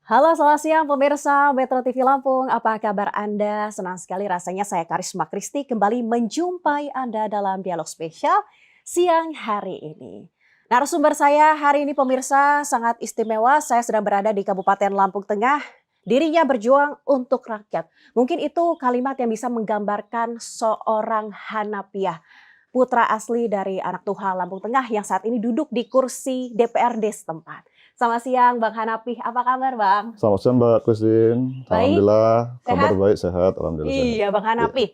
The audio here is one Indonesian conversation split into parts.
Halo, selamat siang pemirsa Metro TV Lampung. Apa kabar Anda? Senang sekali rasanya saya Karisma Kristi kembali menjumpai Anda dalam dialog spesial siang hari ini. Narasumber saya hari ini pemirsa sangat istimewa. Saya sedang berada di Kabupaten Lampung Tengah. Dirinya berjuang untuk rakyat. Mungkin itu kalimat yang bisa menggambarkan seorang Hanapiah, putra asli dari anak Tuha Lampung Tengah yang saat ini duduk di kursi DPRD setempat. Selamat siang Bang Hanapi, apa kabar Bang? Selamat siang Mbak Christine. Baik, Alhamdulillah, kabar sehat? baik, sehat, Alhamdulillah sehat. Iya Bang Ya. Hanapi.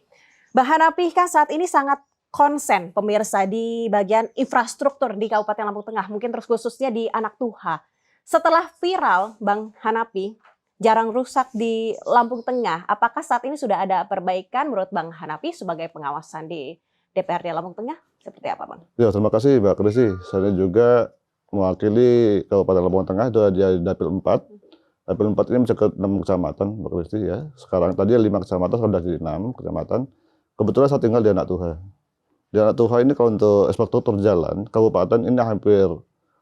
Bang Hanapi kan saat ini sangat konsen pemirsa di bagian infrastruktur di Kabupaten Lampung Tengah, mungkin terus khususnya di anak Tuha. Setelah viral Bang Hanapi, jarang rusak di Lampung Tengah, apakah saat ini sudah ada perbaikan menurut Bang Hanapi sebagai pengawasan di DPRD Lampung Tengah? Seperti apa Bang? Ya, terima kasih Mbak Christine. Saya juga mewakili Kabupaten Lampung Tengah itu di Dapil 4. Dapil 4 ini mencakup 6 kecamatan Mbak Christine ya. Sekarang tadi 5 kecamatan, sudah jadi 6 kecamatan. Kebetulan saya tinggal di Anak Tuha. Di Anak Tuha ini kalau untuk infrastruktur jalan, kabupaten ini hampir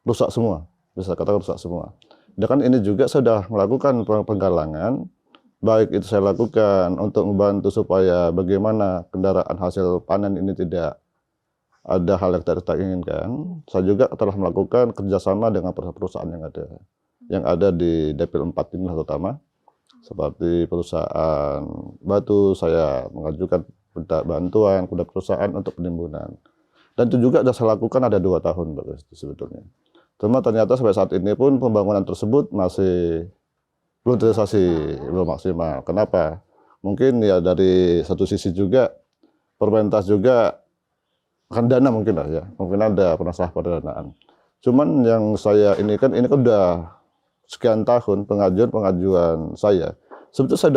rusak semua. Bisa katakan rusak semua. Dan ini juga sudah melakukan penggalangan, baik itu saya lakukan untuk membantu supaya bagaimana kendaraan hasil panen ini tidak ada hal yang tidak kita inginkan. Saya juga telah melakukan kerjasama dengan perusahaan yang ada di Dapil 4 ini terutama, seperti perusahaan batu. Saya mengajukan bantuan kepada perusahaan untuk penimbunan, dan itu juga sudah saya lakukan ada 2 tahun sebetulnya. Cuma ternyata sampai saat ini pun pembangunan tersebut masih belum terrealisasi, belum maksimal. Kenapa? Mungkin ya dari satu sisi juga pemerintah juga kan dana mungkin lah ya, mungkin ada masalah pendanaan. Cuman yang saya ini kan udah sekian tahun pengajuan saya. Sebetulnya saya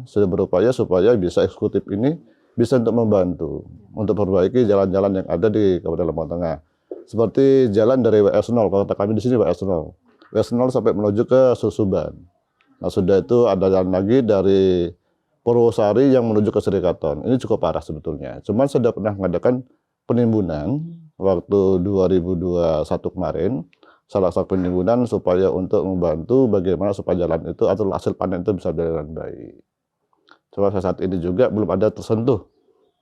sudah berupaya supaya bisa eksekutif ini bisa untuk membantu untuk perbaiki jalan-jalan yang ada di Kabupaten Lampung Tengah. Seperti jalan dari WS0, kalau kata kami di sini WS0 sampai menuju ke Susuban. Nah sudah itu ada jalan lagi dari Purwosari yang menuju ke Serikaton. Ini cukup parah sebetulnya. Cuman saya sudah pernah mengadakan penimbunan waktu 2021 kemarin, salah satu penimbunan supaya untuk membantu bagaimana supaya jalan itu atau hasil panen itu bisa berjalan baik. Cuma saat ini juga belum ada tersentuh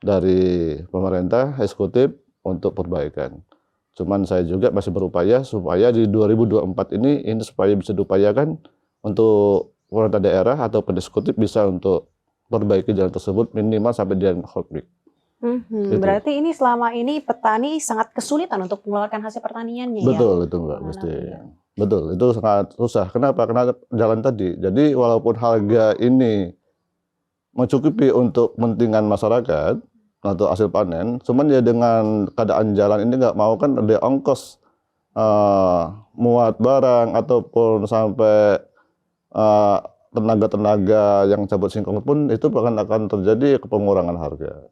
dari pemerintah eksekutif untuk perbaikan. Cuman saya juga masih berupaya supaya di 2024 ini supaya bisa diupayakan untuk pemerintah daerah atau eksekutif bisa untuk perbaiki jalan tersebut minimal sampai jalan hotmix. Gitu. Berarti ini selama ini petani sangat kesulitan untuk mengeluarkan hasil pertaniannya. Betul itu Mbak Gusti. Betul, itu sangat susah. Kenapa? Karena jalan tadi. Jadi walaupun harga ini mencukupi untuk kepentingan masyarakat atau hasil panen, cuman ya dengan keadaan jalan ini nggak mau kan ada ongkos muat barang ataupun sampai tenaga-tenaga yang cabut singkong pun itu akan terjadi pengurangan harga.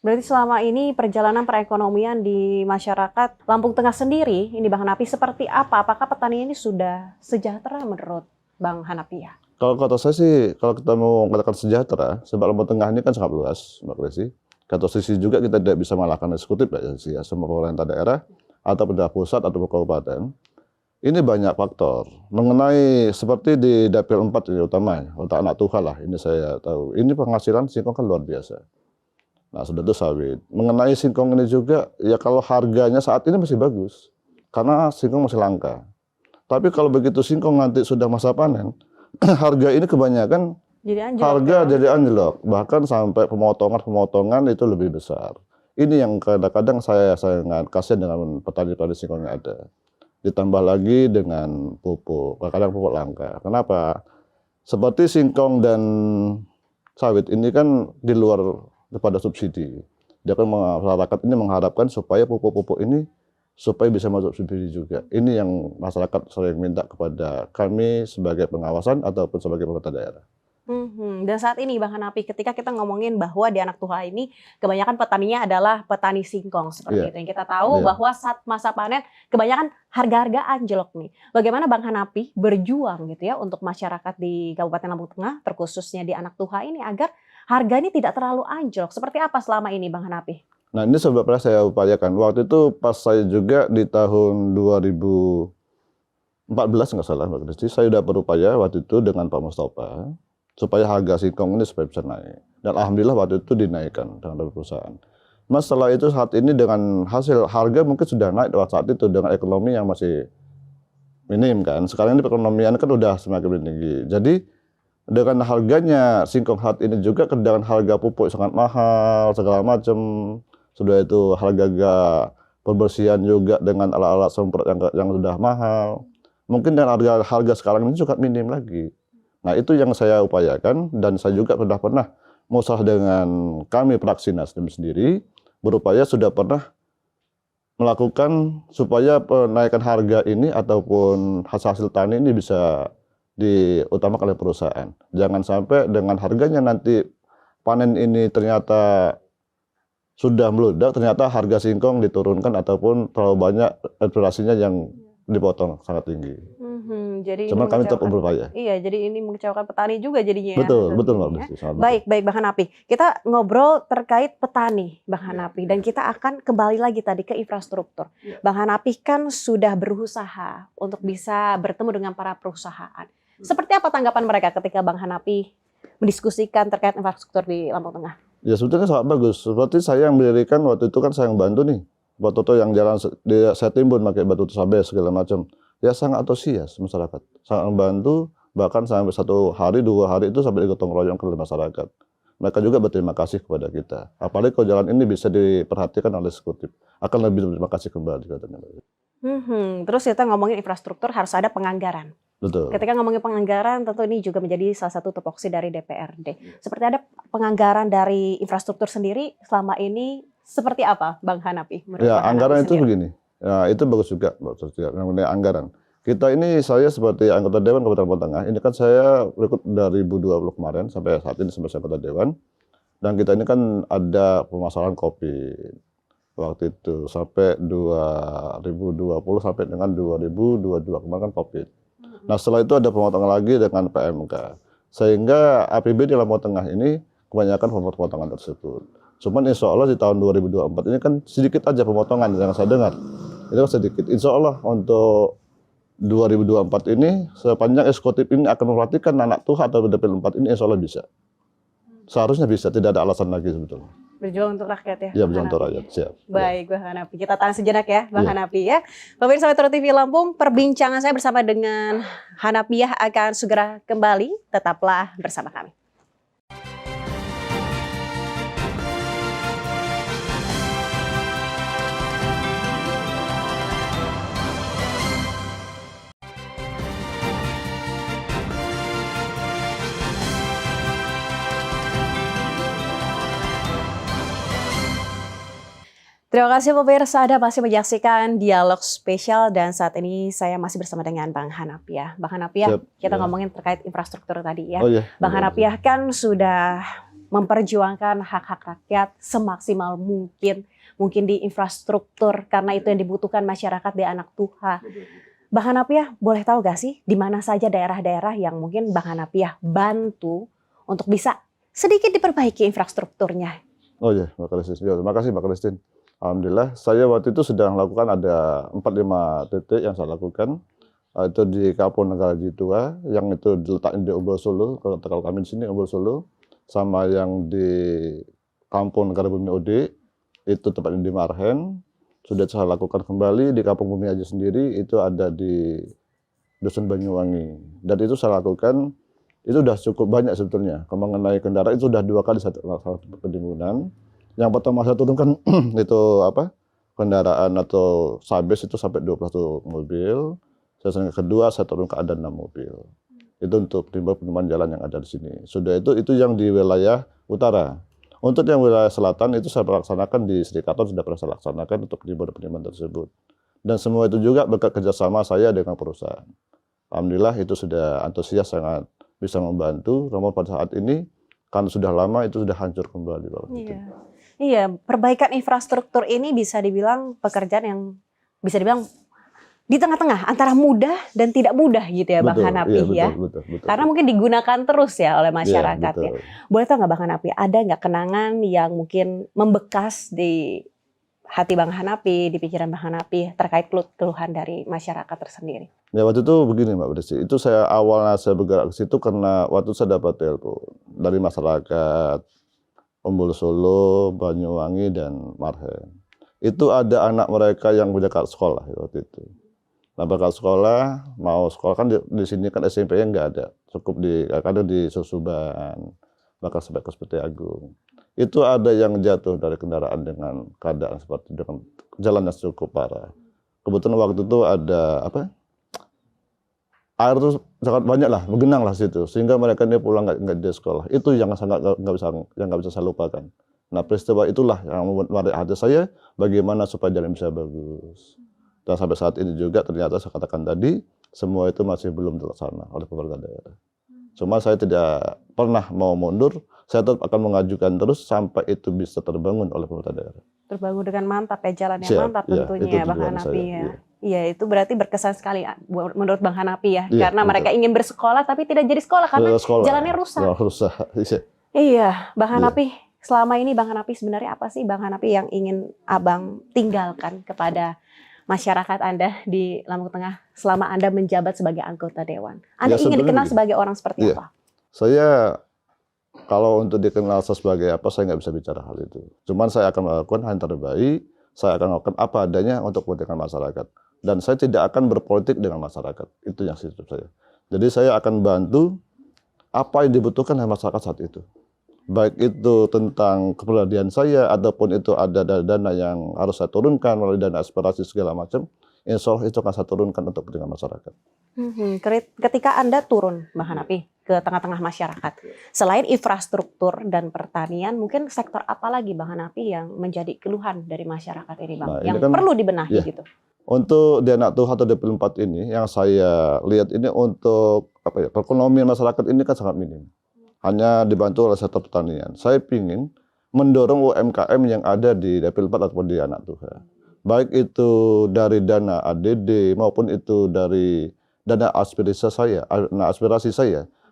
Berarti selama ini perjalanan perekonomian di masyarakat Lampung Tengah sendiri, ini Bang Hanapi seperti apa? Apakah petani ini sudah sejahtera menurut Bang Hanapi ya? Kalau kata saya sih, kalau kita mau mengatakan sejahtera, sebab Lampung Tengah ini kan sangat luas, Mbak Desi. Kata sisi juga kita tidak bisa menyalahkan eksekutif ya, semua pemerintah daerah atau pemerintah pusat atau kabupaten. Ini banyak faktor. Mengenai seperti di Dapil 4 ini utama, untuk Anak Tuha lah, ini saya tahu. Ini penghasilan singkong kan luar biasa. Nah sudah itu sawit. Mengenai singkong ini juga, ya kalau harganya saat ini masih bagus, karena singkong masih langka. Tapi kalau begitu singkong nanti sudah masa panen, harga ini kebanyakan jadi anjlok, bahkan sampai pemotongan itu lebih besar. Ini yang kadang-kadang saya sangat kasihan dengan petani-petani singkong yang ada. Ditambah lagi dengan pupuk, kadang-kadang pupuk langka. Kenapa? Seperti singkong dan sawit ini kan di luar daripada subsidi. Dia kan masyarakat ini mengharapkan supaya pupuk-pupuk ini supaya bisa masuk subsidi juga. Ini yang masyarakat sering minta kepada kami sebagai pengawasan ataupun sebagai pemerintah daerah. Dan saat ini Bang Hanapi, ketika kita ngomongin bahwa di Anak Tuha ini kebanyakan petaninya adalah petani singkong seperti itu. Yang kita tahu bahwa saat masa panen kebanyakan harga-harga anjlok nih. Bagaimana Bang Hanapi berjuang gitu ya untuk masyarakat di Kabupaten Lampung Tengah, terkhususnya di Anak Tuha ini agar harga ini tidak terlalu anjlok. Seperti apa selama ini Bang Hanapi? Nah ini sebabnya saya upayakan. Waktu itu pas saya juga di tahun 2000 14 nggak salah Mbak Kristi, saya sudah berupaya waktu itu dengan Pak Mustafa supaya harga singkong ini supaya bisa naik. Dan alhamdulillah waktu itu dinaikkan dengan perusahaan. Mas setelah itu saat ini dengan hasil harga mungkin sudah naik pada saat itu dengan ekonomi yang masih minim kan. Sekarang ini perekonomian kan udah semakin tinggi. Jadi dengan harganya singkong saat ini juga dengan harga pupuk sangat mahal segala macam. Sudah itu harga pembersihan juga dengan alat-alat semprot yang sudah mahal. Mungkin dengan harga sekarang ini juga minim lagi. Nah itu yang saya upayakan dan saya juga sudah pernah musyawarah dengan kami fraksi Nasdem sendiri berupaya sudah pernah melakukan supaya penaikan harga ini ataupun hasil tani ini bisa diutamakan oleh perusahaan. Jangan sampai dengan harganya nanti panen ini ternyata sudah meludak, ternyata harga singkong diturunkan ataupun terlalu banyak eksplorasinya yang dipotong sangat tinggi. Jadi Cuma kami tetap berupaya. Iya, jadi ini mengecewakan petani juga jadinya ya. Betul Mbak Ya. Desi. Baik Bang Hanapi. Kita ngobrol terkait petani Bang Hanapi dan kita akan kembali lagi tadi ke infrastruktur. Bang Hanapi kan sudah berusaha untuk bisa bertemu dengan para perusahaan. Seperti apa tanggapan mereka ketika Bang Hanapi mendiskusikan terkait infrastruktur di Lampung Tengah? Ya sebetulnya sangat bagus. Seperti saya yang mendirikan waktu itu kan saya yang bantu nih. Batu yang jalan saya timbun pakai batu sabes segala macam. Ya sangat antusias masyarakat. Sangat membantu bahkan sampai 1 hari 2 hari itu sampai digotong royong ke masyarakat. Mereka juga berterima kasih kepada kita. Apalagi kalau jalan ini bisa diperhatikan oleh eksekutif. Akan lebih berterima kasih kembali katanya. Terus kita ngomongin infrastruktur harus ada penganggaran. Betul. Ketika ngomongin penganggaran, tentu ini juga menjadi salah satu tupoksi dari DPRD. Seperti ada penganggaran dari infrastruktur sendiri selama ini seperti apa, Bang Hanapi? Ya, anggaran itu begini. Ya, itu bagus juga, mengenai anggaran. Kita ini, saya sebagai anggota Dewan Kabupaten Lampung Tengah, ini kan saya rekrut dari 2020 kemarin sampai saat ini sebagai anggota Dewan. Dan kita ini kan ada permasalahan COVID waktu itu sampai 2020 sampai dengan 2022 kemarin kan COVID. Nah setelah itu ada pemotongan lagi dengan PMK. Sehingga APBD Lampung Tengah ini kebanyakan pemotongan tersebut. Cuman insya Allah di tahun 2024 ini kan sedikit aja pemotongan yang saya dengar. Itu sedikit. Insya Allah untuk 2024 ini sepanjang eksekutif ini akan memperhatikan anak Tuhan atau Dapil 4 ini insya Allah bisa. Seharusnya bisa, tidak ada alasan lagi sebetulnya. Berjuang untuk rakyat ya? Iya, berjuang untuk rakyat, siap. Baik, Bang Hanapi. Kita tahan sejenak ya, Bang Hanapi ya. Pemirsa Metro TV Lampung, perbincangan saya bersama dengan Hanapiah akan segera kembali. Tetaplah bersama kami. Terima kasih pemirsa, Anda masih menyaksikan dialog spesial dan saat ini saya masih bersama dengan Bang Hanapiah. Bang Hanapiah, kita ngomongin terkait infrastruktur tadi ya. Bang Hanapiah kan sudah memperjuangkan hak-hak rakyat semaksimal mungkin di infrastruktur karena itu yang dibutuhkan masyarakat di anak Tuha. Bang Hanapiah, boleh tahu gak sih di mana saja daerah-daerah yang mungkin Bang Hanapiah bantu untuk bisa sedikit diperbaiki infrastrukturnya? Oh iya, Mbak Kristin. Terima kasih Mbak Kristin. Alhamdulillah, saya waktu itu sudah melakukan ada 4-5 titik yang saya lakukan. Itu di Kampung Negara Jitua, yang itu diletakkan di Umbul Solo, kalau kami di sini Umbul Solo, sama yang di Kampung Negara Bumi Ode, itu tepatnya di Marhen. Sudah saya lakukan kembali di Kampung Bumi Aji sendiri, itu ada di Dusun Banyuwangi. Dan itu saya lakukan, itu sudah cukup banyak sebetulnya. Mengenai kendaraan itu sudah 2 kali satu penimbunan. Yang pertama saya turunkan itu kendaraan atau sabes itu sampai 21 mobil. Yang kedua saya turunkan ada 6 mobil. Itu untuk penimbunan jalan yang ada di sini. Sudah itu yang di wilayah utara. Untuk yang wilayah selatan itu saya laksanakan di Sri Katon sudah pernah saya laksanakan untuk penimbunan tersebut. Dan semua itu juga berkat kerjasama saya dengan perusahaan. Alhamdulillah itu sudah antusias sangat bisa membantu. Namun pada saat ini kan sudah lama itu sudah hancur kembali. Iya, perbaikan infrastruktur ini bisa dibilang pekerjaan yang bisa dibilang di tengah-tengah antara mudah dan tidak mudah gitu ya, Bang Hanapi ya. Betul. Karena mungkin digunakan terus ya oleh masyarakat ya. Boleh tahu nggak Bang Hanapi, ada nggak kenangan yang mungkin membekas di hati Bang Hanapi, di pikiran Bang Hanapi terkait keluhan dari masyarakat tersendiri? Ya waktu itu begini Mbak Desi, itu awalnya saya bergerak ke situ karena waktu saya dapat telepon dari masyarakat Umbul Solo, Banyuwangi, dan Marhen. Itu ada anak mereka yang punya kartu sekolah waktu itu. Nah, berkat sekolah, mau sekolah kan di sini kan SMP-nya nggak ada, cukup kadang di Susuban, bahkan sampai ke Seperti Agung. Itu ada yang jatuh dari kendaraan dengan keadaan seperti dengan jalan yang cukup parah. Kebetulan waktu itu ada air itu sangat banyak lah, menggenang lah situ, sehingga mereka ini pulang nggak di sekolah. Itu yang sangat nggak bisa saya lupakan. Nah, peristiwa itulah yang menarik hati saya, bagaimana supaya jalan bisa bagus. Dan sampai saat ini juga ternyata saya katakan tadi, semua itu masih belum terlaksana oleh pemerintah daerah. Cuma saya tidak pernah mau mundur, saya tetap akan mengajukan terus sampai itu bisa terbangun oleh pemerintah daerah. Terbangun dengan mantap ya, jalan yang Siap, mantap ya, tentunya itu ya Bang tujuan Hanapi saya, ya. Iya, itu berarti berkesan sekali menurut Bang Hanapi ya. Iya, Karena betul. mereka ingin bersekolah tapi tidak jadi sekolah karena jalannya rusak. Rusak. Iya, Bang Iya. Hanapi, selama ini Bang Hanapi sebenarnya apa sih Bang Hanapi yang ingin Abang tinggalkan kepada masyarakat Anda di Lampung Tengah selama Anda menjabat sebagai anggota dewan? Anda Ya, ingin sebenarnya dikenal begini. sebagai orang seperti Iya. apa? Saya kalau untuk dikenal sebagai apa, saya nggak bisa bicara hal itu. Cuman saya akan melakukan hal yang terbaik, saya akan melakukan apa adanya untuk kepentingan masyarakat. Dan saya tidak akan berpolitik dengan masyarakat. Itu yang sikap saya. Jadi saya akan bantu apa yang dibutuhkan oleh masyarakat saat itu. Baik itu tentang kepribadian saya, ataupun itu ada dana yang harus saya turunkan melalui dana aspirasi segala macam, insya Allah itu akan saya turunkan untuk kepentingan masyarakat. Ketika Anda turun, Bang Hanapi, ke tengah-tengah masyarakat, selain infrastruktur dan pertanian, mungkin sektor apa lagi Bang Hanapi yang menjadi keluhan dari masyarakat ini Bang, Nah, ini yang kan, perlu dibenahi ya, gitu? untuk di Anak Tuh atau DP 4 ini, yang saya lihat ini untuk perekonomian masyarakat ini kan sangat minim. Hanya dibantu oleh sektor pertanian. Saya ingin mendorong UMKM yang ada di DP 4 ataupun di Anak Tuh. Baik itu dari dana ADD maupun itu dari dana aspirasi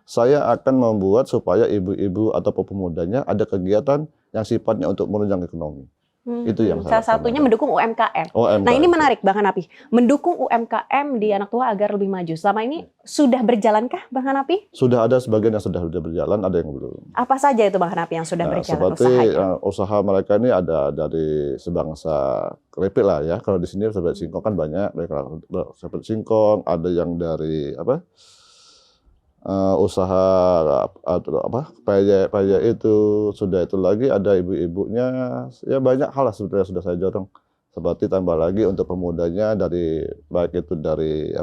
saya akan membuat supaya ibu-ibu atau pemudanya ada kegiatan yang sifatnya untuk menunjang ekonomi. Itu yang Salah satunya mendukung UMKM. Nah, ini menarik Bang Hanapi, mendukung UMKM di Anak Tua agar lebih maju. Selama ini sudah berjalankah Bang Hanapi? Sudah ada sebagian yang sudah berjalan, ada yang belum. Apa saja itu Bang Hanapi yang sudah berjalan Seperti usahanya? usaha mereka ini ada dari sebangsa keripik lah ya. Kalau di sini seperti singkong kan banyak, mereka seperti singkong, ada yang dari usaha payah itu, sudah itu lagi ada ibu-ibunya, ya banyak hal lah sebetulnya sudah saya dorong. Seperti tambah lagi untuk pemudanya dari baik itu dari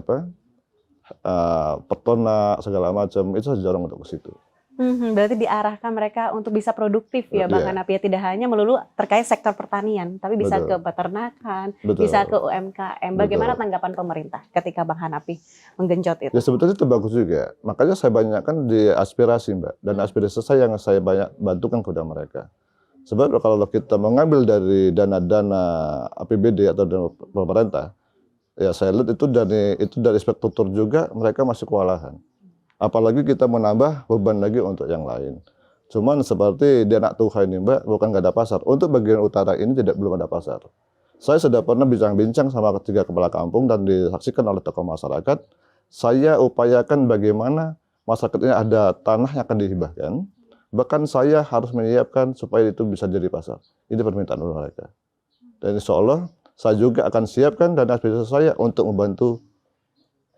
peternak segala macam, itu saya dorong untuk ke situ. Berarti diarahkan mereka untuk bisa produktif ya Bang Hanapi, tidak hanya melulu terkait sektor pertanian, tapi bisa ke peternakan, bisa ke UMKM. Bagaimana tanggapan pemerintah ketika Bang Hanapi menggenjot itu? Ya sebetulnya itu bagus juga. Makanya saya banyakkan di aspirasi Mbak. Dan aspirasi saya yang saya banyak bantukan kepada mereka. Sebab kalau kita mengambil dari dana-dana APBD atau dana pemerintah, ya saya lihat itu dari spektur juga mereka masih kewalahan. Apalagi kita menambah beban lagi untuk yang lain. Cuman seperti di Anak Tuh ini Mbak, bukan nggak ada pasar. Untuk bagian utara ini belum ada pasar. Saya sudah pernah bincang-bincang sama ketiga kepala kampung dan disaksikan oleh tokoh masyarakat. Saya upayakan bagaimana masyarakat ini ada tanah yang akan dihibahkan. Bahkan saya harus menyiapkan supaya itu bisa jadi pasar. Ini permintaan mereka. Dan insya Allah saya juga akan siapkan dana aspirasi saya untuk membantu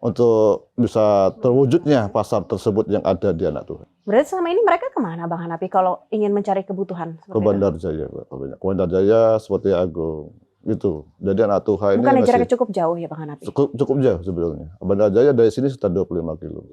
untuk bisa terwujudnya pasar tersebut yang ada di Anak Tuh. Berarti selama ini mereka kemana Bang Hanapi kalau ingin mencari kebutuhan? Ke Bandar Jaya, Pak. Ke Bandar Jaya, Seperti Agung. Gitu. Jadi Anak Tuh ini bukan jaraknya cukup jauh ya Bang Hanapi? Cukup jauh sebetulnya. Bandar Jaya dari sini sekitar 25 kilo.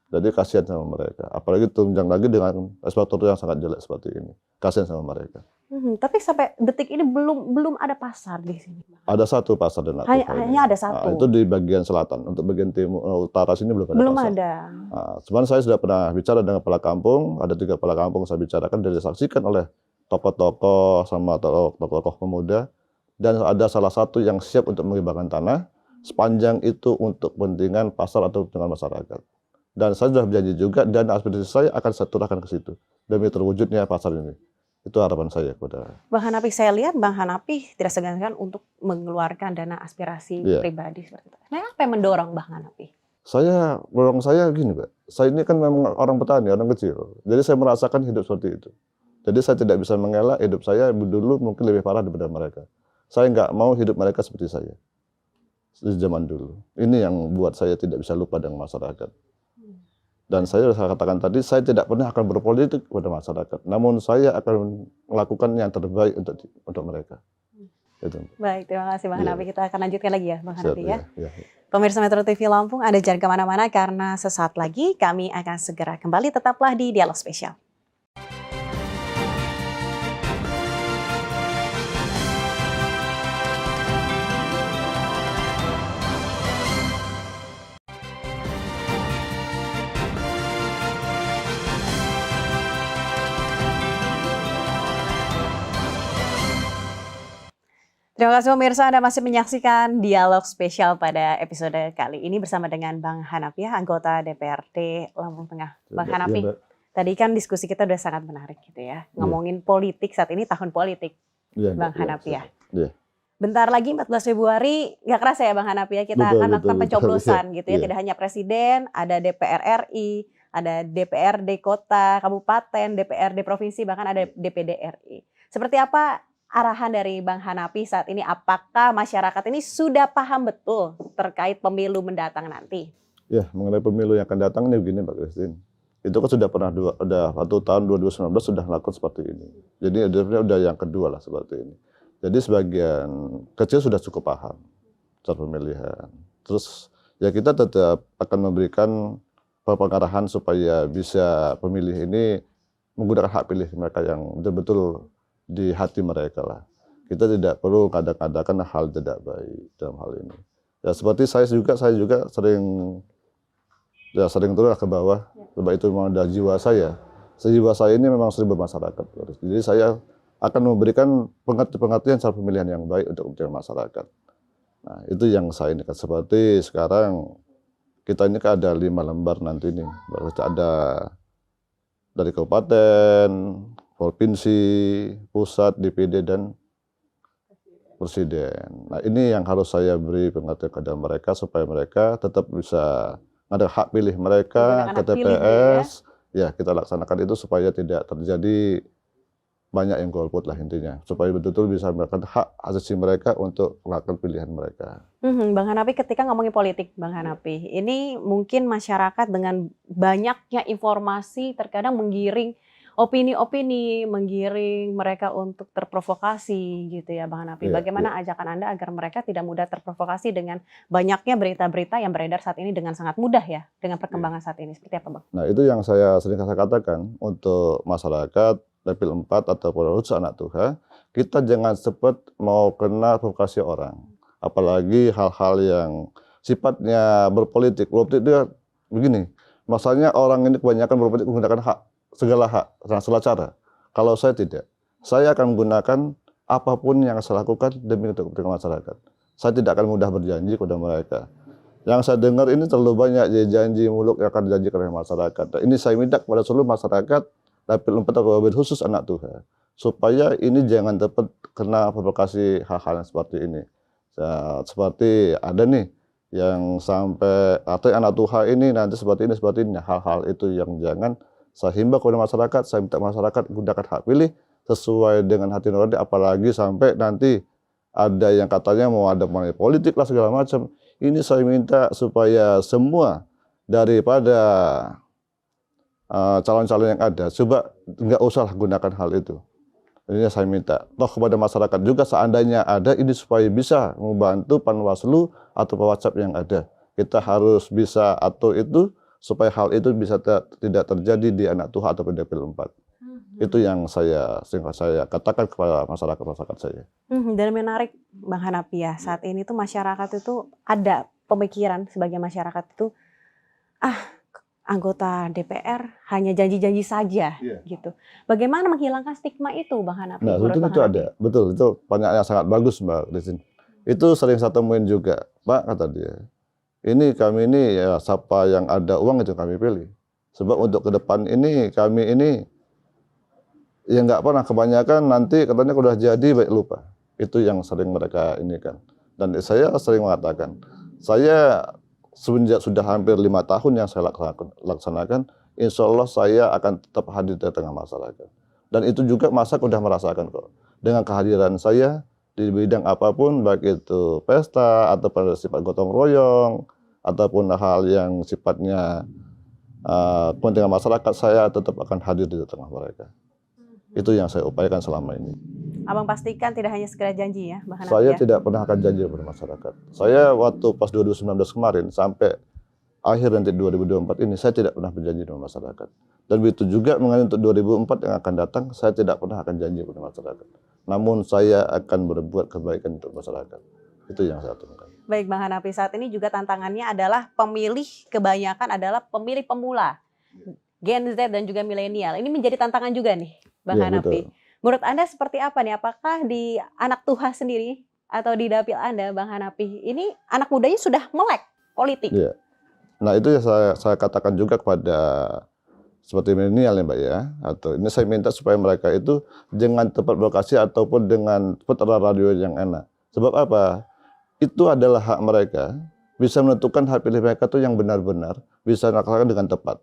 Jadi kasihan sama mereka. Apalagi tunjang lagi dengan eksportor yang sangat jelek seperti ini. Kasihan sama mereka. Tapi sampai detik ini belum ada pasar di sini. Ada satu pasar di Anak Tuh. Hanya ada satu. Nah, itu di bagian selatan. Untuk bagian timur utara sini belum ada Belum pasar. ada. Nah, cuman saya sudah pernah bicara dengan kepala kampung. Ada 3 kepala kampung saya bicarakan dan disaksikan oleh tokoh-tokoh sama tokoh-tokoh pemuda. Dan ada salah satu yang siap untuk menghibahkan tanah sepanjang itu untuk kepentingan pasar atau kepentingan masyarakat. Dan saya sudah berjanji juga dana aspirasi saya akan saya turunkan ke situ demi terwujudnya pasar ini. Itu harapan saya kepada. Bang Hanapi, saya lihat Bang Hanapi tidak segan-segan untuk mengeluarkan dana aspirasi Iya. pribadi seperti itu. Nah, apa yang mendorong Bang Hanapi? Dorong saya gini, Pak. Saya ini kan memang orang petani, orang kecil. Jadi saya merasakan hidup seperti itu. Jadi saya tidak bisa mengelak hidup saya dulu mungkin lebih parah daripada mereka. Saya nggak mau hidup mereka seperti saya di zaman dulu. Ini yang buat saya tidak bisa lupa dengan masyarakat. Dan saya sudah katakan tadi, saya tidak pernah akan berpolitik kepada masyarakat. Namun saya akan melakukan yang terbaik untuk mereka. Itu. Baik, terima kasih Bang Hanapi. Kita akan lanjutkan lagi ya Bang Hanapi ya. Ya. Pemirsa Metro TV Lampung, Anda jangan kemana-mana karena sesaat lagi kami akan segera kembali. Tetaplah di Dialog Spesial. Terima kasih pemirsa, Anda masih menyaksikan Dialog Spesial pada episode kali ini bersama dengan Bang Hanapi, anggota DPRD Lampung Tengah. Bang Hanapi, tadi kan diskusi kita udah sangat menarik gitu ya. Ngomongin politik saat ini, tahun politik, Bang Hanapi ya. Bentar lagi 14 Februari, nggak kerasa ya Bang Hanapi ya, kita akan lakukan pencoblosan gitu ya. Tidak hanya presiden, ada DPR RI, ada DPRD kota, kabupaten, DPRD provinsi, bahkan ada DPD RI. Seperti apa arahan dari Bang Hanapi saat ini? Apakah masyarakat ini sudah paham betul terkait pemilu mendatang nanti? Ya, mengenai pemilu yang akan datang ini begini Mbak Christine. Itu kan sudah pernah waktu tahun 2019 sudah melakukan seperti ini. Jadi udah yang kedua lah seperti ini. Jadi sebagian kecil sudah cukup paham soal pemilihan. Terus ya kita tetap akan memberikan pengarahan supaya bisa pemilih ini menggunakan hak pilih mereka yang betul-betul di hati mereka lah. Kita tidak perlu kadang-kadang hal tidak baik dalam hal ini. Ya seperti saya juga sering turun ke bawah. Sebab itu memang dari jiwa saya. Jiwa saya ini memang sering bermasyarakat. Jadi saya akan memberikan pengertian soal pemilihan yang baik untuk kepentingan masyarakat. Nah itu yang saya ini. Seperti sekarang kita ini kan ada 5 lembar nanti nih. Ada dari kabupaten, provinsi, pusat, DPD, dan presiden. Nah ini yang harus saya beri pengertian kepada mereka supaya mereka tetap bisa ada hak pilih mereka ke TPS. Ya kita laksanakan itu supaya tidak terjadi banyak yang golput lah intinya. Supaya betul-betul bisa melakukan hak asasi mereka untuk melakukan pilihan mereka. Bang Hanapi, ketika ngomongin politik Bang Hanapi, ini mungkin masyarakat dengan banyaknya informasi terkadang menggiring opini-opini, menggiring mereka untuk terprovokasi gitu ya Bang Hanapi. Bagaimana ajakan Anda agar mereka tidak mudah terprovokasi dengan banyaknya berita-berita yang beredar saat ini dengan sangat mudah ya, dengan perkembangan saat ini. Seperti apa Bang? Nah itu yang saya sering katakan untuk masyarakat level 4 atau khusus anak Tuhan, kita jangan cepat mau kena provokasi orang. Apalagi hal-hal yang sifatnya berpolitik. Politik itu begini, masalahnya orang ini kebanyakan berpolitik menggunakan hak, segala hak, segala cara. Kalau saya tidak, saya akan menggunakan apapun yang saya lakukan demi untuk kepentingan masyarakat. Saya tidak akan mudah berjanji kepada mereka. Yang saya dengar ini terlalu banyak janji muluk yang akan dijanjikan oleh masyarakat. Dan ini saya minta kepada seluruh masyarakat level 4 atau khusus anak Tuhan, supaya ini jangan dapat kena provokasi hal-hal yang seperti ini. Seperti ada nih yang sampai atau anak Tuhan ini nanti seperti ini, hal-hal itu yang jangan. Saya himbau kepada masyarakat, saya minta masyarakat gunakan hak pilih sesuai dengan hati nurani, apalagi sampai nanti ada yang katanya mau ada money politik lah segala macam. Ini saya minta supaya semua daripada calon-calon yang ada, coba nggak usah gunakan hal itu. Ini saya minta. Toh kepada masyarakat juga seandainya ada ini supaya bisa membantu Panwaslu atau WhatsApp yang ada. Kita harus bisa atur itu supaya hal itu bisa tidak terjadi di anak Tuhan atau PDP 4. Itu yang saya katakan kepada masyarakat saya. Dan menarik Bang Hanapi ya, saat ini tuh masyarakat itu ada pemikiran sebagai masyarakat itu anggota DPR hanya janji-janji saja gitu. Bagaimana menghilangkan stigma itu Bang Hanapi? Nah, itu ada. Betul, itu pertanyaan yang sangat bagus Mbak Christine. Itu sering saya temuin juga, Pak kata dia. Ini kami ini ya siapa yang ada uang itu kami pilih. Sebab untuk ke depan ini kami ini Ya nggak pernah, kebanyakan nanti katanya kalau udah jadi baik lupa. Itu yang sering mereka ini kan. Dan saya sering mengatakan, saya semenjak sudah hampir 5 tahun yang saya laksanakan, insya Allah saya akan tetap hadir di tengah masyarakat. Dan itu juga masyarakat sudah merasakan kok. Dengan kehadiran saya di bidang apapun, baik itu pesta, atau pada sifat gotong royong, ataupun hal yang sifatnya kepentingan masyarakat, saya tetap akan hadir di tengah mereka. Itu yang saya upayakan selama ini. Abang pastikan tidak hanya sekedar janji ya, Bang Hanafi Saya ya? tidak pernah akan janji kepada masyarakat. Saya waktu pas 2019 kemarin sampai akhir nanti 2024 ini, saya tidak pernah berjanji dengan masyarakat. Dan begitu juga mengenai untuk 2004 yang akan datang, saya tidak pernah akan janji kepada masyarakat. Namun saya akan berbuat kebaikan untuk masyarakat. Itu yang saya temukan. Baik Bang Hanafi, saat ini juga tantangannya adalah pemilih kebanyakan adalah pemilih pemula, Gen Z dan juga milenial. Ini menjadi tantangan juga nih Bang Iya, Hanafi. betul. Menurut Anda seperti apa nih? Apakah di anak Tuha sendiri atau di dapil Anda Bang Hanafi, ini anak mudanya sudah melek politik? Iya. Nah itu ya saya katakan juga kepada seperti milenial ya Mbak ya, atau ini saya minta supaya mereka itu jangan tempat lokasi ataupun dengan putra radio yang enak. Sebab apa? Itu adalah hak mereka, bisa menentukan hak pilih mereka itu yang benar-benar bisa dilaksanakan dengan tepat.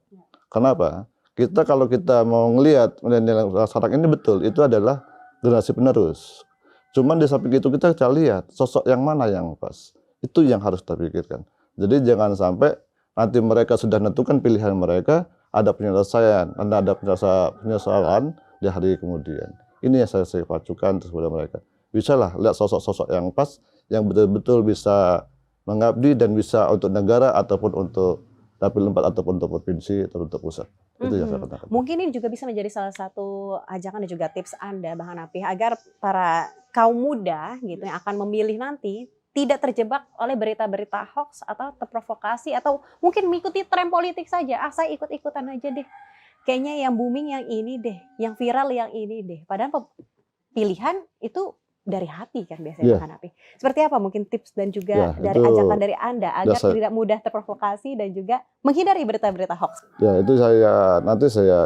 Kenapa? Kalau kita mau ngelihat milenial sekarang ini betul, itu adalah generasi penerus. Cuman di samping itu kita lihat sosok yang mana yang pas. Itu yang harus kita pikirkan. Jadi jangan sampai nanti mereka sudah menentukan pilihan mereka, ada penyelesaian, ada penyesalan di hari kemudian. Ini yang saya pacukan kepada mereka. Bisa lah lihat sosok-sosok yang pas, yang betul-betul bisa mengabdi dan bisa untuk negara ataupun untuk dapil 4 ataupun untuk provinsi atau untuk pusat. Itu yang saya katakan. Mungkin ini juga bisa menjadi salah satu ajakan dan juga tips Anda Bang Hanafi agar para kaum muda gitu yang akan memilih nanti tidak terjebak oleh berita-berita hoax atau terprovokasi atau mungkin mengikuti tren politik saja. Saya ikut-ikutan aja deh. Kayaknya yang booming yang ini deh, yang viral yang ini deh. Padahal pilihan itu dari hati kan biasanya Bang Hanafi. Seperti apa mungkin tips dan juga dari ajakan dari Anda agar tidak mudah terprovokasi dan juga menghindari berita-berita hoax? Ya itu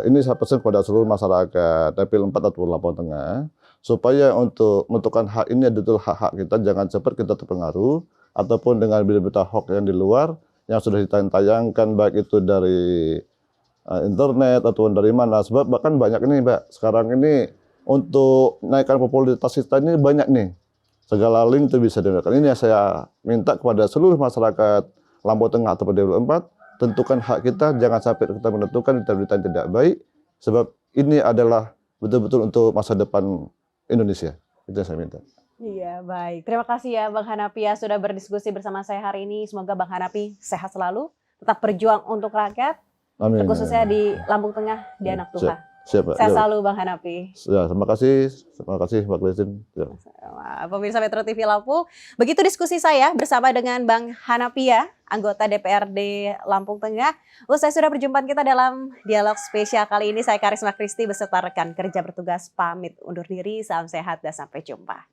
ini saya pesan kepada seluruh masyarakat dapil 4 atau Lampung Tengah supaya untuk menentukan hak ini betul hak-hak kita, jangan cepat kita terpengaruh ataupun dengan berita hoax yang di luar yang sudah ditayangkan baik itu dari internet ataupun dari mana. Sebab bahkan banyak ini Mbak, sekarang ini untuk naikkan popularitas kita ini banyak nih. Segala link itu bisa digunakan. Ini yang saya minta kepada seluruh masyarakat Lampung Tengah atau Dapil 4, tentukan hak kita, jangan sampai kita menentukan berita yang tidak baik, sebab ini adalah betul-betul untuk masa depan Indonesia. Itu yang saya minta. Iya, baik. Terima kasih ya Bang Hanafi ya sudah berdiskusi bersama saya hari ini. Semoga Bang Hanafi sehat selalu, tetap berjuang untuk rakyat, khususnya di Lampung Tengah, di anak Tuha. Siap, Sehat selalu Bang Hanafi. Ya, terima kasih Mbak Christine. Ya. Pemirsa Metro TV Lampung, begitu diskusi saya bersama dengan Bang Hanafi ya, anggota DPRD Lampung Tengah. Usai sudah perjumpaan kita dalam dialog spesial kali ini, saya Karisma Kristi beserta rekan kerja bertugas pamit undur diri. Salam sehat dan sampai jumpa.